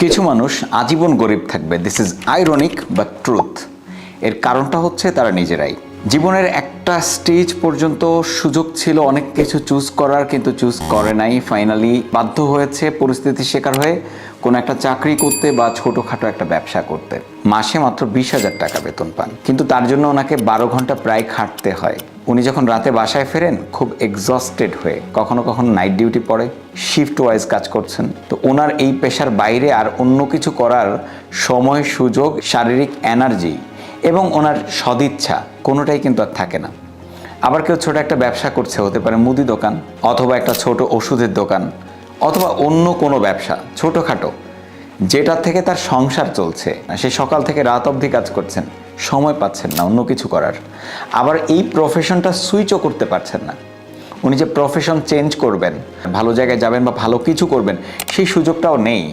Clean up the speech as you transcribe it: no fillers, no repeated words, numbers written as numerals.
কিছু মানুষ আজীবন গরিব থাকবে, this is ironic but truth. এর কারণটা হচ্ছে তারা নিজেরাই। জীবনের একটা স্টেজ পর্যন্ত সুযোগ ছিল অনেক কিছু চুজ করার, কিন্তু চুজ করে নাই। ফাইনালি বাধ্য হয়েছে পরিস্থিতির শিকার হয়ে কোনো একটা চাকরি করতে বা ছোটোখাটো একটা ব্যবসা করতে। মাসে মাত্র 20,000 টাকা বেতন পান, কিন্তু তার জন্য ওনাকে 12 ঘন্টা প্রায় খাটতে হয়। উনি যখন রাতে বাসায় ফেরেন খুব এক্সস্টেড হয়ে, কখনো কখনো নাইট ডিউটি পড়ে, শিফট ওয়াইজ কাজ করছেন। তো ওনার এই পেশার বাইরে আর অন্য কিছু করার সময়, সুযোগ, শারীরিক এনার্জি এবং ওনার সদিচ্ছা কোনোটাই কিন্তু আর থাকে না। আবার কেউ ছোট একটা ব্যবসা করছে, হতে পারে মুদি দোকান অথবা একটা ছোট ওষুধের দোকান অথবা অন্য কোনো ব্যবসা ছোটোখাটো, যেটা থেকে তার সংসার চলছে। সে সকাল থেকে রাত অবধি কাজ করছেন, সময় পাচ্ছেন না অন্য কিছু করার। আবার এই প্রফেশনটা সুইচও করতে পারছেন না। উনি যে প্রফেশন চেঞ্জ করবেন, ভালো জায়গায় যাবেন বা ভালো কিছু করবেন, সেই সুযোগটাও নেই।